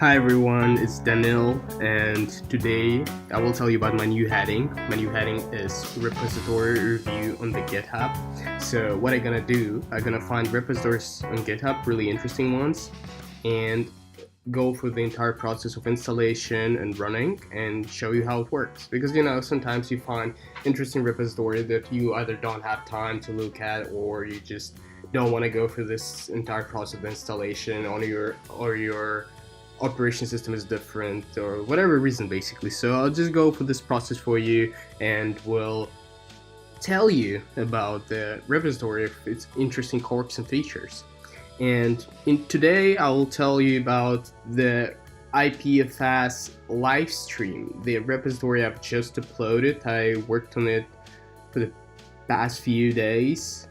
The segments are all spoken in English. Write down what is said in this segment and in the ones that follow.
Hi everyone, it's Daniel, and today I will tell you about my new heading. My new heading is repository review on the GitHub. So what I'm gonna do, I'm gonna find repositories on GitHub, really interesting ones, and go through the entire process of installation and running and show you how it works. Because sometimes you find interesting repository that you either don't have time to look at, or you just don't want to go through this entire process of installation on your operation system is different, or whatever reason basically. So I'll just go through this process for you and will tell you about the repository, its interesting quirks and features. And today I will tell you about the ipfs-livestream, the repository I've just uploaded. I worked on it for the past few days,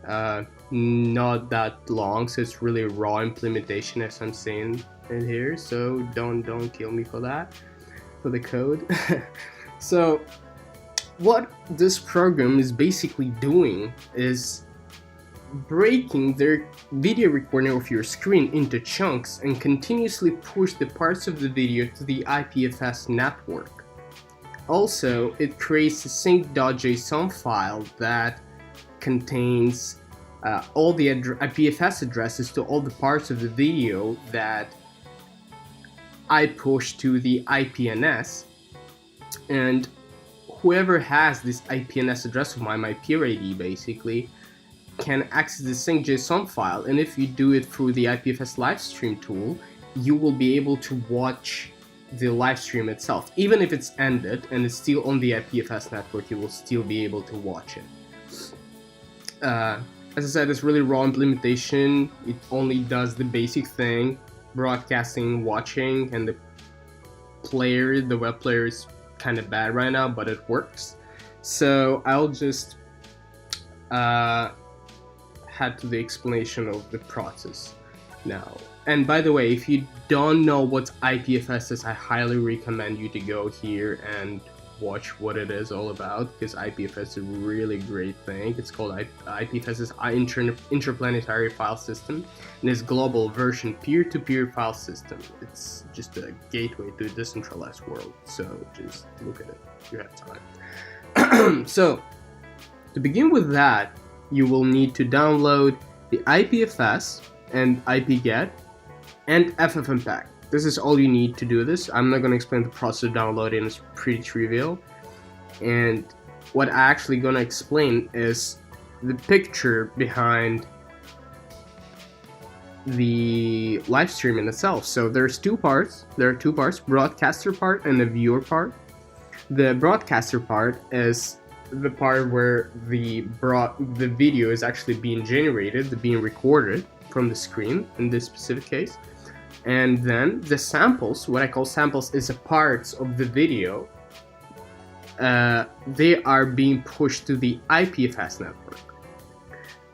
not that long, so it's really a raw implementation as I'm saying in here, so don't kill me for that, for the code. So what this program is basically doing is breaking their video recording of your screen into chunks and continuously push the parts of the video to the ipfs network. Also, it creates a sync.json file that contains all the ipfs addresses to all the parts of the video that I push to the IPNS, and whoever has this IPNS address of mine, my peer ID basically, can access the sync.json file. And if you do it through the ipfs-livestream tool, you will be able to watch the live stream itself. Even if it's ended and it's still on the ipfs network, you will still be able to watch it. As I said, it's really raw implementation. It only does the basic thing, broadcasting, watching, and the web player is kind of bad right now, but it works. So I'll just head to the explanation of the process now. And by the way, if you don't know what ipfs is, I highly recommend you to go here and watch what it is all about, because ipfs is a really great thing. It's called ipfs interplanetary file system, and it's global version peer-to-peer file system. It's just a gateway to a decentralized world, so just look at it if you have time. So to begin with that, you will need to download the ipfs and ipget and ffmpeg. This is all you need to do this. I'm not going to explain the process of downloading, it's pretty trivial. And what I'm actually going to explain is the picture behind the live stream in itself. So there's two parts. There are two parts, broadcaster part and the viewer part. The broadcaster part is the part where the video is actually being generated, being recorded from the screen in this specific case. And then the samples, what I call samples, is a parts of the video. They are being pushed to the ipfs network.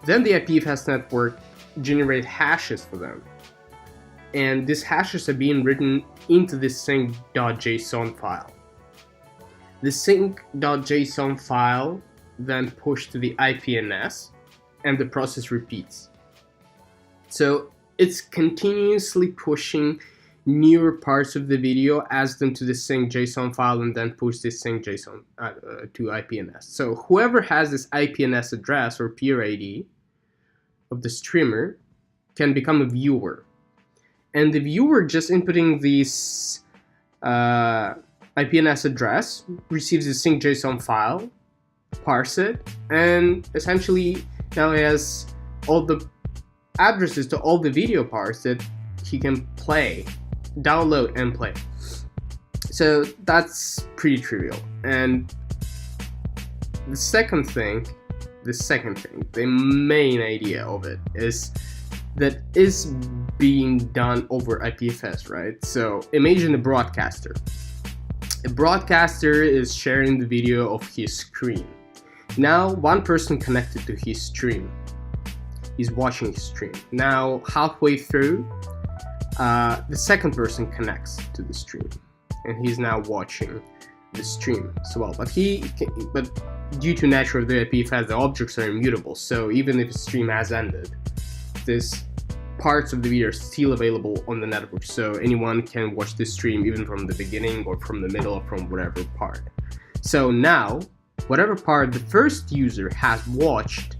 Then the ipfs network generate hashes for them, and these hashes are being written into the sync.json file. The sync.json file then pushed to the IPNS, and the process repeats. So it's continuously pushing newer parts of the video, adds them to the sync.json file, and then push this sync.json to IPNS. So whoever has this IPNS address or peer ID of the streamer can become a viewer. And the viewer, just inputting this IPNS address, receives the sync.json file, parse it, and essentially now he has all the addresses to all the video parts that he can download and play. So that's pretty trivial. And the second thing, the main idea of it is that is being done over IPFS, right? So imagine a broadcaster. A broadcaster is sharing the video of his screen. Now one person connected to his stream. He's watching his stream. Now halfway through, the second person connects to the stream, and he's now watching the stream as well. But due to nature of the IPFS, the objects are immutable. So even if the stream has ended, this parts of the video are still available on the network, so anyone can watch this stream even from the beginning or from the middle or from whatever part. So now, whatever part the first user has watched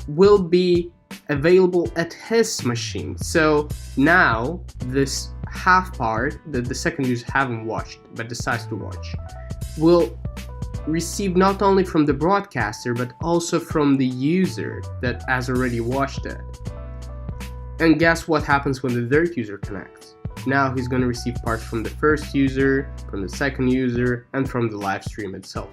will be available at his machine. So now this half part that the second user haven't watched but decides to watch will receive not only from the broadcaster but also from the user that has already watched it. And guess what happens when the third user connects? Now he's going to receive parts from the first user, from the second user, and from the live stream itself.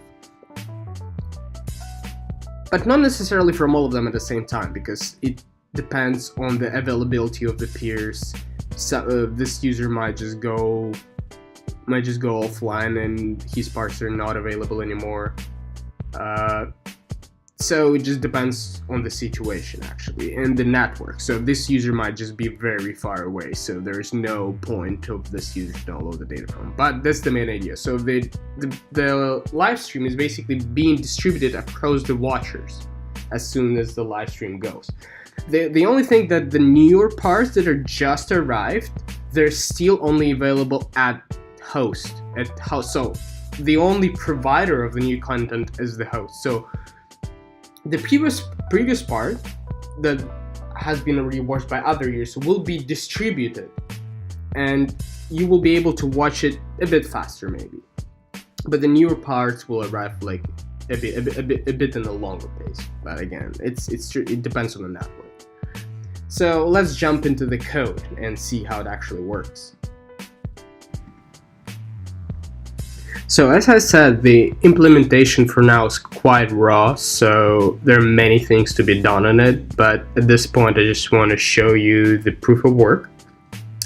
But not necessarily from all of them at the same time, because it depends on the availability of the peers. So this user might just go offline and his parts are not available anymore. So it just depends on the situation actually and the network. So this user might just be very far away, so there's no point of this user to download the data from. But that's the main idea. So the live stream is basically being distributed across the watchers as soon as the live stream goes. The only thing that the newer parts that are just arrived, they're still only available at host. So the only provider of the new content is the host. So the previous part that has been already watched by other users will be distributed, and you will be able to watch it a bit faster maybe. But the newer parts will arrive like a bit in a longer pace. But again, it depends on the network. So let's jump into the code and see how it actually works. So as I said, the implementation for now is quite raw, so there are many things to be done on it, but at this point I just want to show you the proof of work.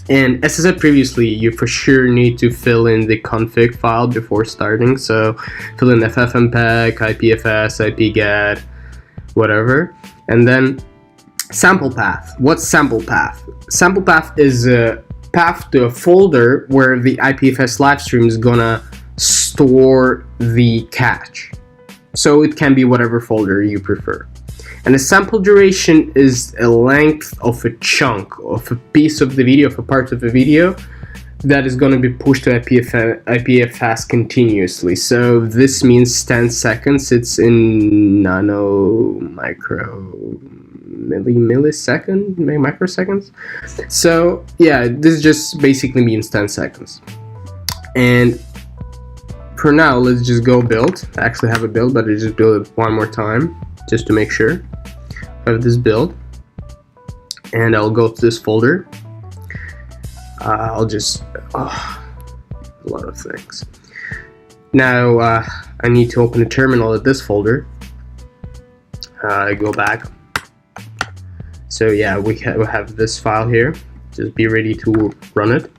And as I said previously, you for sure need to fill in the config file before starting, so fill in ffmpeg, ipfs, ipget, whatever, and then sample path. What's sample path? Sample path is a path to a folder where the ipfs-livestream is gonna store the cache. So it can be whatever folder you prefer. And the sample duration is a length of a chunk of a piece of the video, of a part of the video that is going to be pushed to ipfs continuously. So this means 10 seconds. It's in microseconds. So yeah, this just basically means 10 seconds. And for now, let's just go build. I actually have a build, but I just build it one more time just to make sure I have this build. And I'll go to this folder. I'll just a lot of things. Now I need to open a terminal at this folder. I go back. So yeah, we have this file here. Just be ready to run it.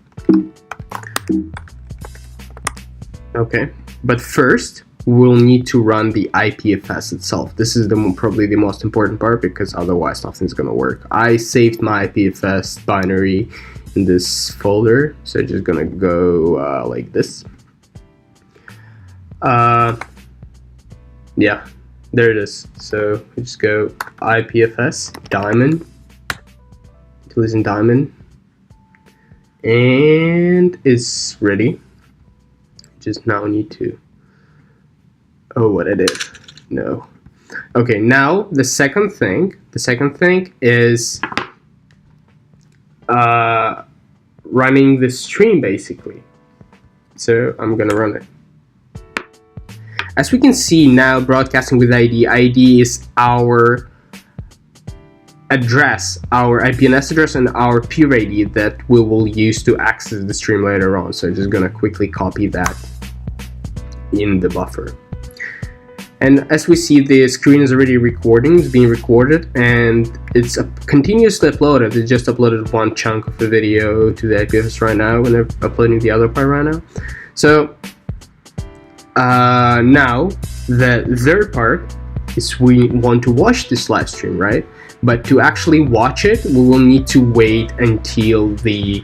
Okay, but first we'll need to run the ipfs itself. This is probably the most important part, because otherwise nothing's gonna work. I saved my ipfs binary in this folder, so I'm just gonna go like this. Yeah, there it is. So we just go ipfs diamond, listen diamond, and it's ready. Just now need to, oh, what I did, no. Okay, now the second thing is running the stream basically. So I'm gonna run it. As we can see now, broadcasting with ID is our address, our IPNS address, and our peer ID that we will use to access the stream later on. So I'm just gonna quickly copy that in the buffer. And as we see, the screen is already recording, it's being recorded, and it's continuously uploaded. It just uploaded one chunk of the video to the IPFS right now, and they're uploading the other part right now. So now the third part is we want to watch this live stream, right? But to actually watch it, we will need to wait until the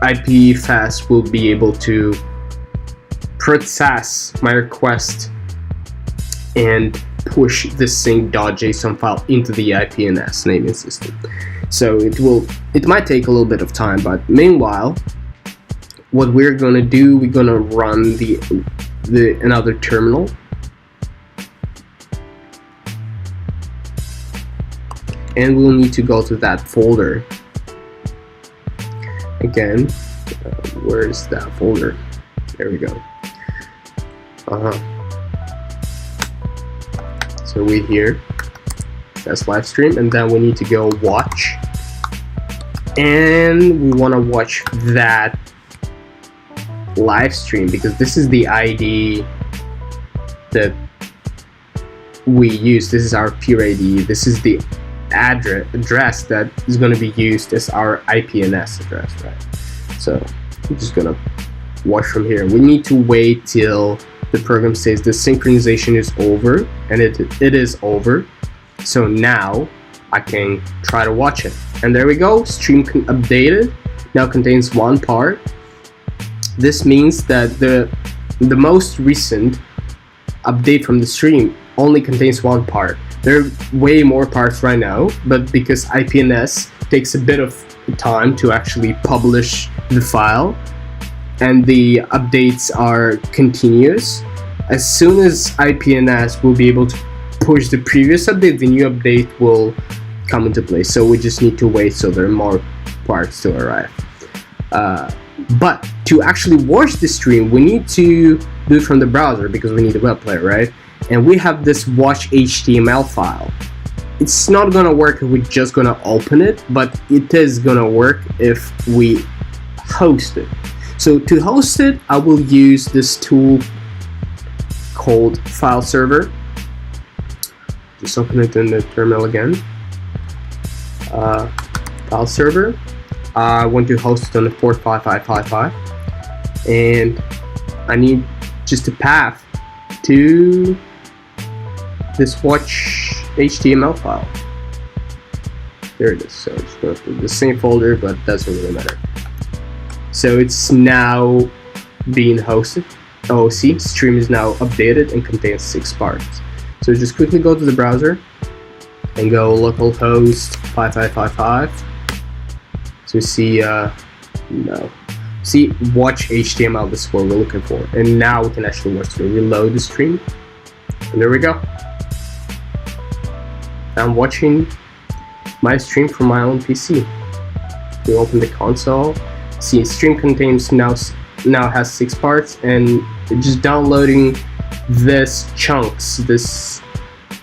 ipfs will be able to process my request and push the sync.json file into the ipns naming system. So it might take a little bit of time, but meanwhile, what we're gonna do, we're gonna run the another terminal, and we'll need to go to that folder again. Where is that folder? There we go. So we here, that's live stream, and then we need to go watch, and we want to watch that live stream because this is the ID that we use. This is our peer ID. This is the address that is going to be used as our IPNS address, right? So I'm just gonna watch from here. We need to wait till the program says the synchronization is over, and it is over. So now I can try to watch it, and there we go. Stream updated. Now contains one part. This means that the most recent update from the stream only contains one part. There are way more parts right now, but because IPNS takes a bit of time to actually publish the file, and the updates are continuous, as soon as IPNS will be able to push the previous update, the new update will come into place. So we just need to wait so there are more parts to arrive. But to actually watch the stream, we need to do it from the browser because we need a web player, right? And we have this watch HTML file. It's not gonna work if we're just gonna open it, but it is gonna work if we host it. So to host it, I will use this tool called file server. Just open it in the terminal again. File server. I want to host it on the port 55555, and I need just a path to this watch HTML file. There it is. So it's going to the same folder, but it doesn't really matter. So it's now being hosted. Oh, see, stream is now updated and contains 6 parts. So just quickly go to the browser and go localhost 5555. So see, see watch HTML. This is what we're looking for, and now we can actually watch it. Reload the stream, and there we go. I'm watching my stream from my own PC. We open the console. See, stream contains now has 6 parts, and just downloading this chunks, this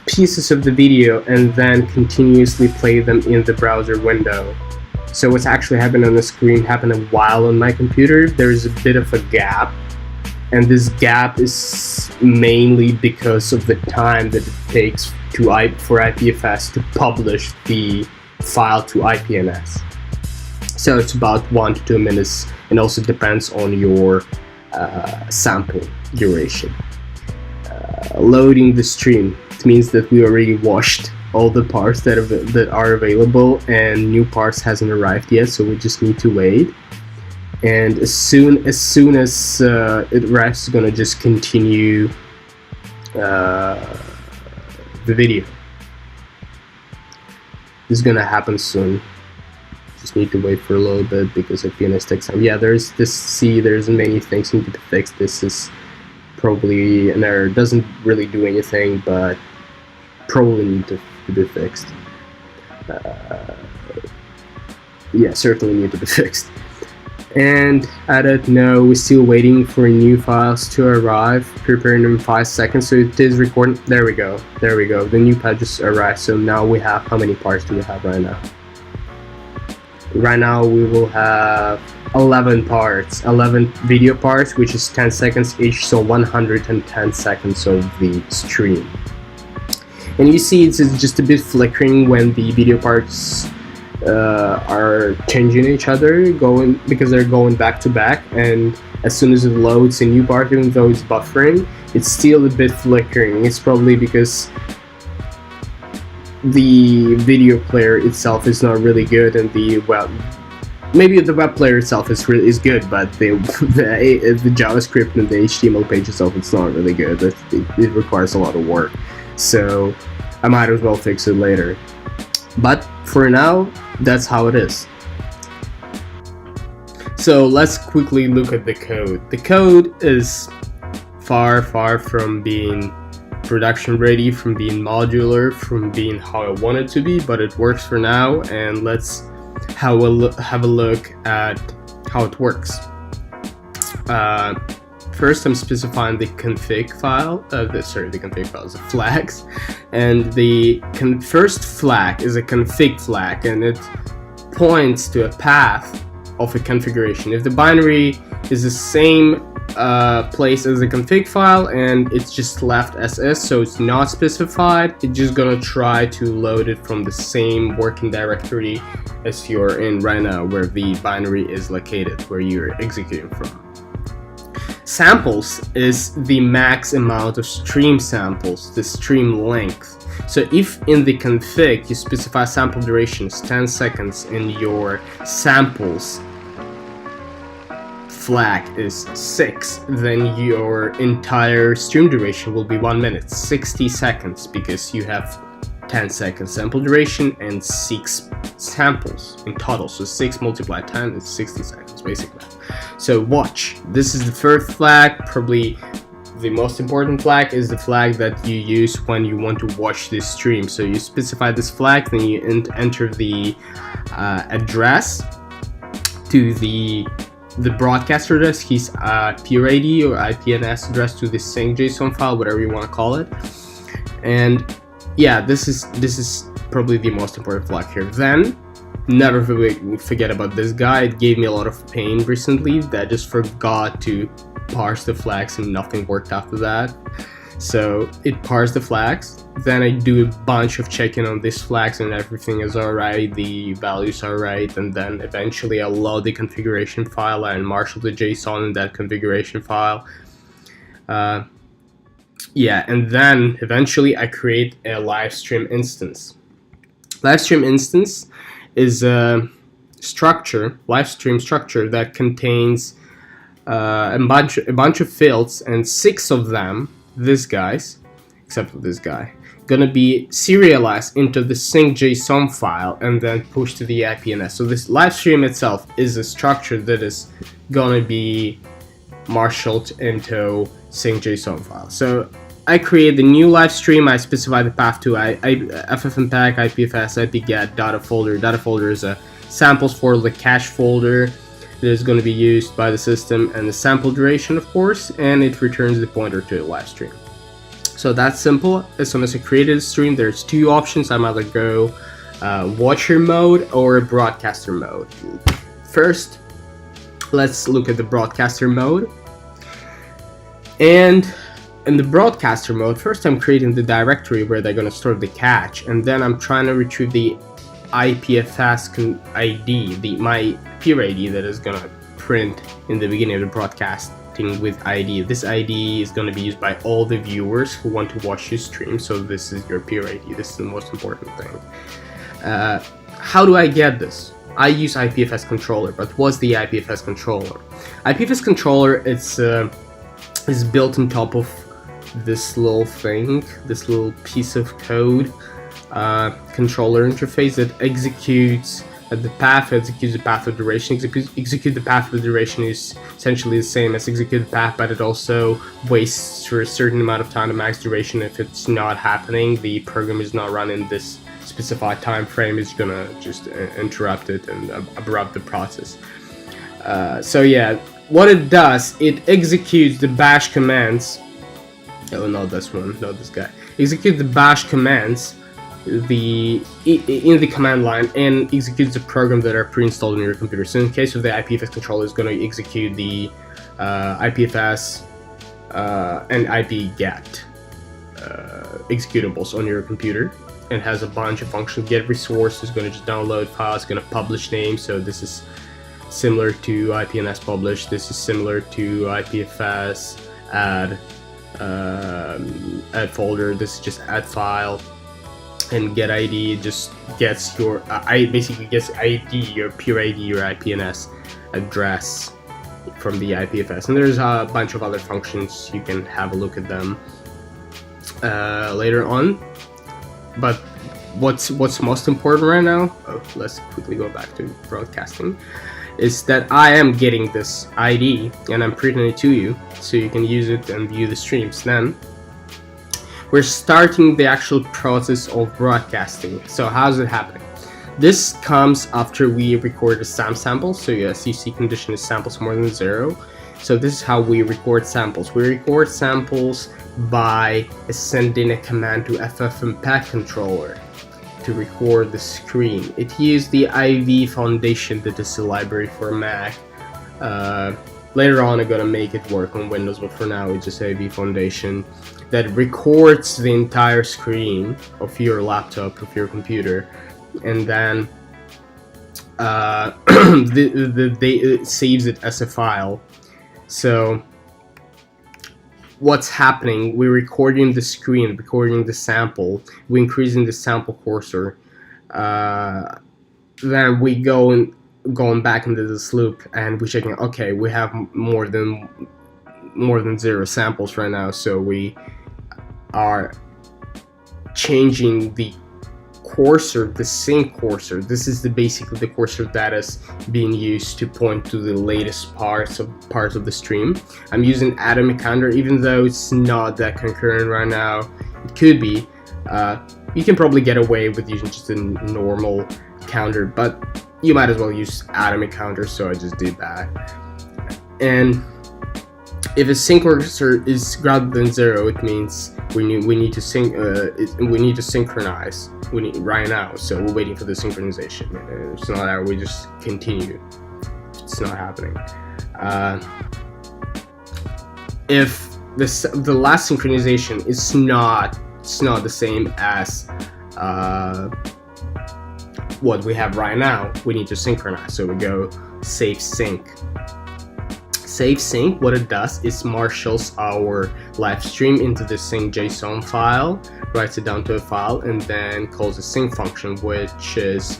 pieces of the video, and then continuously play them in the browser window. So what's actually happening on the screen happened a while on my computer. There's a bit of a gap, and this gap is mainly because of the time that it takes for ipfs to publish the file to IPNS. So it's about 1 to 2 minutes, and also depends on your sample duration. Loading the stream, it means that we already watched all the parts that are available, and new parts hasn't arrived yet, so we just need to wait. And as soon as it arrives, it's gonna just continue the video. This is gonna happen soon. Just need to wait for a little bit because IPNS takes time. Yeah, there's this. See, there's many things need to be fixed. This is probably an error. Doesn't really do anything, but probably need to be fixed. Yeah, certainly need to be fixed. And I don't know, we're still waiting for new files to arrive. Preparing them 5 seconds, so it is recording. There we go. There we go. The new patch just arrived. So now we have, how many parts do we have right now? Right now we will have 11 parts, 11 video parts, which is 10 seconds each, so 110 seconds of the stream. And you see it's just a bit flickering when the video parts are changing each other, because they're going back to back, and as soon as it loads a new part, even though it's buffering, it's still a bit flickering. It's probably because the video player itself is not really good, and maybe the web player itself is good, but the JavaScript and the HTML page itself, it's not really good. It requires a lot of work. so I might as well fix it later. But for now, that's how it is. So let's quickly look at the code. The code is far from being production ready, from being modular, from being how I want it to be, but it works for now, and let's have a look at how it works. First, I'm specifying the config file. The config file is the flags, and the first flag is a config flag, and it points to a path of a configuration. If the binary is the same place as the config file and it's just left as is, so it's not specified, it's just gonna try to load it from the same working directory as you're in right now, where the binary is located, where you're executing from. Samples is the max amount of stream samples, the stream length. So if in the config you specify sample duration is 10 seconds and your samples flag is 6, then your entire stream duration will be 1 minute, 60 seconds, because you have 10 seconds sample duration and 6 samples in total. So 6 multiplied 10 is 60 seconds basically. So watch, this is the first flag. Probably the most important flag is the flag that you use when you want to watch this stream. So you specify this flag, then you enter the address to the broadcaster address, his peer ID or IPNS address to the sync.json file, whatever you want to call it. And yeah, this is probably the most important flag here. Then never forget about this guy. It gave me a lot of pain recently that I just forgot to parse the flags and nothing worked after that. So it parsed the flags, then I do a bunch of checking on these flags and everything is alright, the values are right, and then eventually I load the configuration file and marshal the JSON in that configuration file. Yeah, and then eventually I create a live stream instance. Live stream instance is a structure, live stream structure, that contains a bunch of fields, and 6 of them, these guys, except for this guy, gonna be serialized into the sync.json file and then pushed to the IPNS. So this live stream itself is a structure that is gonna be marshaled into sync.json file. So I create the new live stream. I specify the path to ffmpeg, ipfs, ipget, data folder. Data folder is a samples for the cache folder that is going to be used by the system, and the sample duration, of course, and it returns the pointer to the live stream. So that's simple. As soon as I created a stream, there's 2 options. I'm either go watcher mode or broadcaster mode. First, let's look at the broadcaster mode. And in the broadcaster mode, first I'm creating the directory where they're going to store the cache, and then I'm trying to retrieve the ipfs ID, my peer ID that is going to print in the beginning of the broadcasting with ID. This ID is going to be used by all the viewers who want to watch your stream, so this is your peer ID. This is the most important thing. How do I get this? I use ipfs controller, but what's the ipfs controller? ipfs controller, is built on top of this little thing, this little piece of code, controller interface that executes the path, executes the path of duration. Execute the path of duration is essentially the same as execute the path, but it also waits for a certain amount of time, the max duration. If it's not happening, the program is not running this specified time frame, it's gonna just interrupt it and abrupt the process. So yeah, what it does, it executes the bash commands. Oh, not this one, not this guy. Execute the bash commands in the command line and executes the program that are pre-installed on your computer. So in the case of the ipfs controller, it's going to execute the ipfs and ipget executables on your computer. It has a bunch of functions. Get resource is going to just download files, going to publish names. So this is similar to IPNS publish. This is similar to ipfs add folder. This is just add file. And get ID just gets your basically gets ID, your peer ID, your IPNS address from the IPFS. And there's a bunch of other functions. You can have a look at them. later on. But what's most important right now, let's quickly go back to broadcasting, is that I am getting this ID and I'm printing it to you so you can use it and view the streams. Then we're starting the actual process of broadcasting. So how's it happening? This comes after we record a sample. So yes, you see condition is samples more than 0. So this is how we record samples. We record samples by sending a command to ffmpeg controller to record the screen. It uses the IV Foundation, that is a library for Mac. Later on I'm gonna make it work on Windows, but for now it's just IV Foundation that records the entire screen of your laptop, of your computer, and then it saves it as a file. So what's happening, we're recording the screen, recording the sample, we're increasing the sample cursor, then we going back into this loop and we're checking, okay, we have more than 0 samples right now, so we are changing the cursor, the sync cursor. This is basically the cursor that is being used to point to the latest parts of the stream. I'm using atomic counter, even though it's not that concurrent right now. It could be. You can probably get away with using just a normal counter, but you might as well use atomic counter, so I just did that. And if a sync cursor is greater than 0, it means we need to synchronize. We need right now, so we're waiting for the synchronization. If it's not there, we just continue. It's not happening. If the last synchronization is not the same as what we have right now, we need to synchronize. So we go save sync. Save sync, what it does is marshals our live stream into the sync.json file, writes it down to a file, and then calls a sync function, which is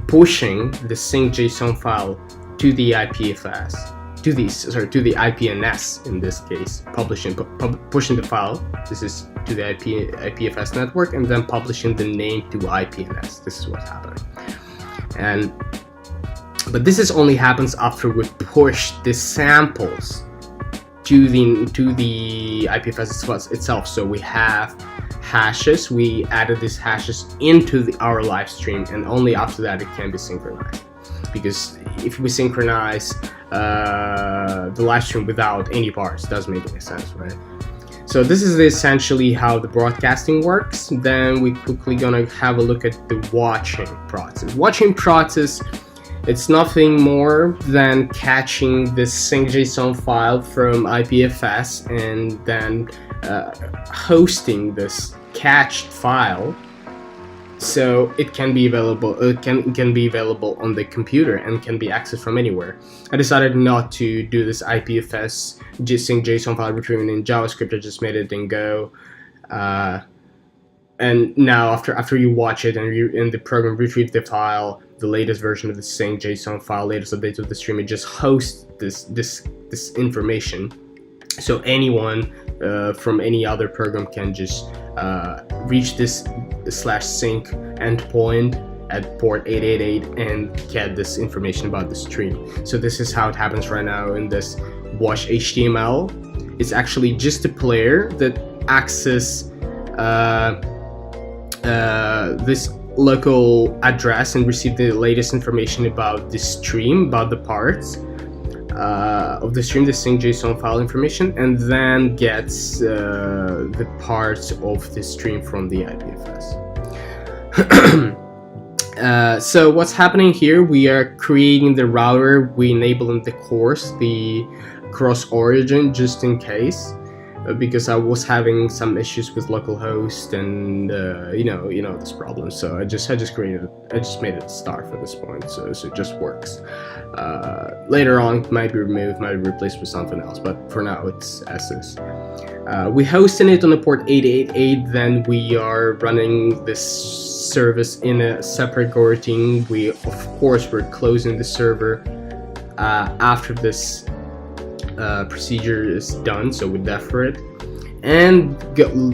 pushing the sync.json file to the ipfs, to the IPNS in this case, pushing the file. This is to the IPFS network, and then publishing the name to IPNS. This is what's happening. But this only happens after we push the samples to the IPFS itself. So we have hashes. We added these hashes into our live stream, and only after that it can be synchronized. Because if we synchronize the live stream without any parts, it doesn't make any sense, right? So this is essentially how the broadcasting works. Then we quickly gonna have a look at the watching process. Watching process, it's nothing more than catching this sync.json file from IPFS and then hosting this cached file so it can be available. It can be available on the computer and can be accessed from anywhere. I decided not to do this IPFS sync.json file retrieving in JavaScript. I just made it in Go. And now after you watch it and the program retrieve the file, the latest version of the sync.json file, latest updates of the stream, it just hosts this information. So anyone from any other program can just reach this /sync endpoint at port 888 and get this information about the stream. So this is how it happens right now in this watch HTML. It's actually just a player that accesses this local address and receive the latest information about the stream, about the parts of the stream, the sync.json file information, and then gets the parts of the stream from the IPFS. So what's happening here, we are creating the router, we enabling the course, the cross origin, just in case, because I was having some issues with localhost and you know this problem. So I just made it start for this point, so it just works. Later on it might be removed, might be replaced with something else, but for now it's as is. We hosting it on the port 888, then we are running this service in a separate coroutine. We're closing the server after this procedure is done, so we defer it, and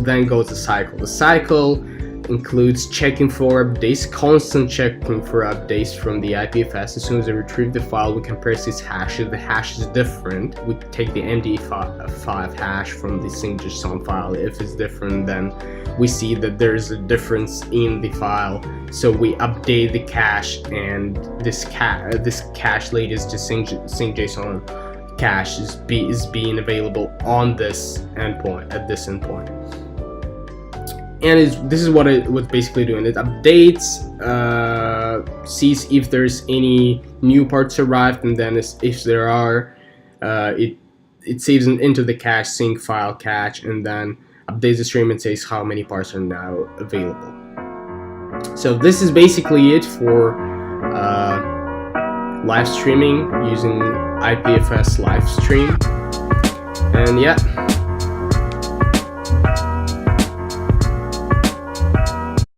then goes the cycle. The cycle includes checking for updates, constant checking for updates from the ipfs. As soon as we retrieve the file, we compare its hash. If the hash is different, we take the MD5 hash from the single.json file. If it's different, then we see that there's a difference in the file, so we update the cache, and this cache latest to single.json cache is being available on this endpoint, at this endpoint. And this is what it was basically doing. It updates, sees if there's any new parts arrived, and then if there are, it saves them into the cache, sync file cache, and then updates the stream and says how many parts are now available. So this is basically it for live streaming using ipfs-livestream. And yeah.